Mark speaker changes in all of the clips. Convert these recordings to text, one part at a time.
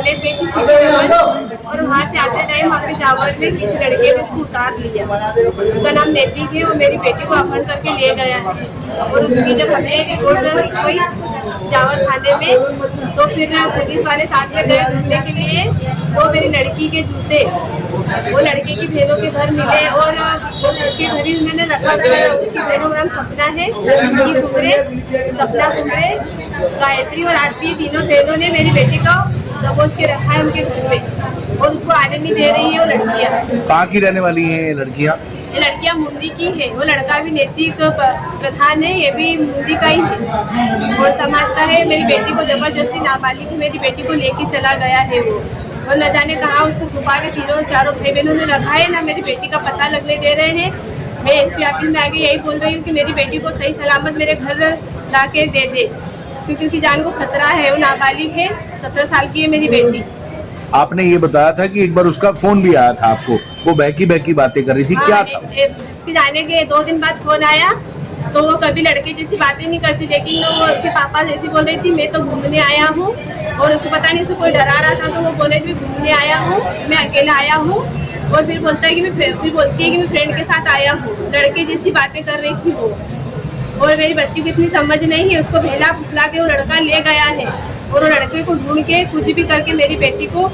Speaker 1: College गई थी और वहाँ से आते टाइम वहाँ पे जावर में किसी लड़के ने उसको उतार लिया। उसका नाम नेती है और मेरी बेटी को अपहरण करके ले गया है। और उसकी जब हमने रिपोर्ट हुई जावर थाने में, तो फिर पुलिस वाले साथ में गए ढूंढने के लिए। तो मेरी लड़की के जूते वो लड़के की बहनों के घर मिले और वो उसके घर ही उन्होंने रखा था। उसकी बहनों का नाम सपना है, सपना कुमरे, गायत्री और आरती, तीनों बहनों ने मेरी बेटी को दबोच के रखा है उनके घर पे और उसको आने नहीं दे रही है। वो लड़कियाँ
Speaker 2: कहाँ की रहने वाली हैं? लड़कियाँ
Speaker 1: ये लड़कियाँ मुंदी की है। वो लड़का भी नैतिक प्रधान है, ये भी मुंदी का ही है और समाज का है। मेरी बेटी को जबरदस्ती नाबालिग मेरी बेटी को लेके चला गया है वो, और न जाने कहाँ उसको छुपा के तीनों चारों भाई बहनों ने रखा है ना। मेरी बेटी का पता लगने दे रहे हैं। मैं एसपी ऑफिस में आगे यही बोल रही हूँ कि मेरी बेटी को सही सलामत मेरे घर ला के दे दे, क्योंकि उसकी जान को खतरा है। वो नाबालिग है, 17 साल की है मेरी बेटी।
Speaker 2: आपने ये बताया था कि एक बार उसका फोन भी आया था आपको, वो बहकी बातें कर रही थी, क्या था?
Speaker 1: उसके जाने के 2 दिन बाद फोन आया, तो वो कभी लड़के जैसी बातें नहीं करती, लेकिन वो उसके पापा जैसी बोल रही थी मैं तो घूमने आया हूँ। और उसको पता नहीं उसे कोई डरा रहा था, तो वो बोले मैं घूमने आया हूँ, मैं अकेला आया हूँ। और फिर बोलता है कि फिर बोलती है कि मैं फ्रेंड के साथ आया हूँ। लड़के जैसी बातें कर रही थी वो। और मेरी बच्ची को इतनी समझ नहीं है, उसको बहला फुसला के वो लड़का ले गया है और वो लड़के को ढूंढ के कुछ भी करके मेरी बेटी को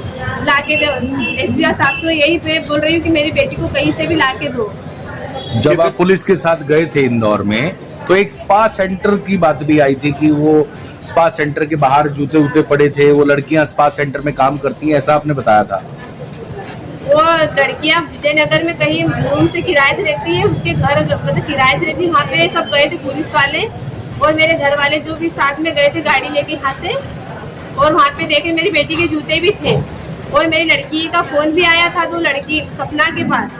Speaker 1: ला के दो। एसपी साहब को यही मैं बोल रही हूँ कि मेरी बेटी को कहीं से भी ला के दो।
Speaker 2: जब आप पुलिस के साथ गए थे इंदौर में, तो एक स्पा सेंटर की बात भी आई थी कि वो स्पा सेंटर के बाहर जूते उते पड़े थे, वो लड़कियां स्पा सेंटर में काम करती हैं, ऐसा आपने बताया था।
Speaker 1: वो लड़कियां विजयनगर में कहीं रूम से किराए से रहती है, उसके घर मतलब किराए से रहती है। वहाँ पे सब गए थे पुलिस वाले और मेरे घर वाले जो भी साथ में गए थे गाड़ी लेके यहाँ से, और वहाँ पे देखे मेरी बेटी के जूते भी थे और मेरी लड़की का फोन भी आया था। तो लड़की सपना के पास,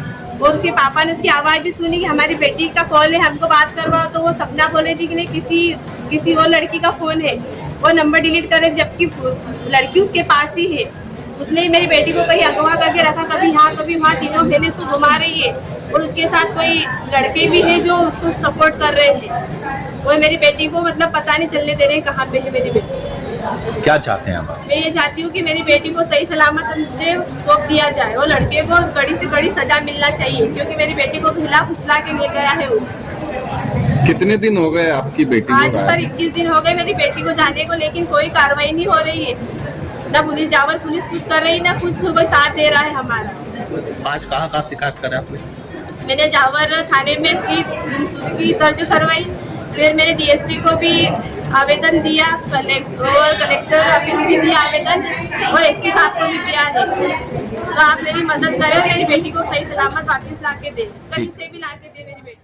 Speaker 1: और उसके पापा ने उसकी आवाज़ भी सुनी कि हमारी बेटी का कॉल है, हमको बात करवाओ। तो वो सपना बोल रही थी कि नहीं किसी और लड़की का फोन है, वो नंबर डिलीट करे, जबकि लड़की उसके पास ही है। उसने ही मेरी बेटी को कहीं अगवा करके रखा, कभी यहाँ कभी वहाँ, तीनों बहनें उसको घुमा रही है और उसके साथ कोई लड़के भी है जो उसको सपोर्ट कर रहे हैं। और मेरी बेटी को मतलब पता नहीं चलने दे रहे कहाँ पे है मेरी बेटी।
Speaker 2: क्या चाहते हैं आप?
Speaker 1: मैं ये चाहती हूँ कि मेरी बेटी को सही सलामत मुझे सौंप दिया जाए और लड़के को कड़ी से कड़ी सजा मिलना चाहिए, क्योंकि मेरी बेटी को भिला फुसला के ले गया है वो।
Speaker 3: कितने दिन हो गए आपकी बेटी
Speaker 1: आज सर 21 दिन हो गए मेरी बेटी को जाने को, लेकिन कोई कार्रवाई नहीं हो रही है। ना पुलिस जावर पुलिस कुछ कर रही, ना कुछ सुबह साथ दे रहा है हमारा।
Speaker 4: आज कहाँ शिकायत करे आपने?
Speaker 1: मैंने जावर थाने में इसकी दर्ज करवाई, फिर मैंने डीएसपी को भी आवेदन दिया, कलेक्टर ऑफिस भी दिया आवेदन, और एसपी साहब को भी दिया है। तो आप मेरी मदद करें, मेरी बेटी को सही सलामत वापस ला के दे, कहीं से भी ला के दे मेरी बेटी।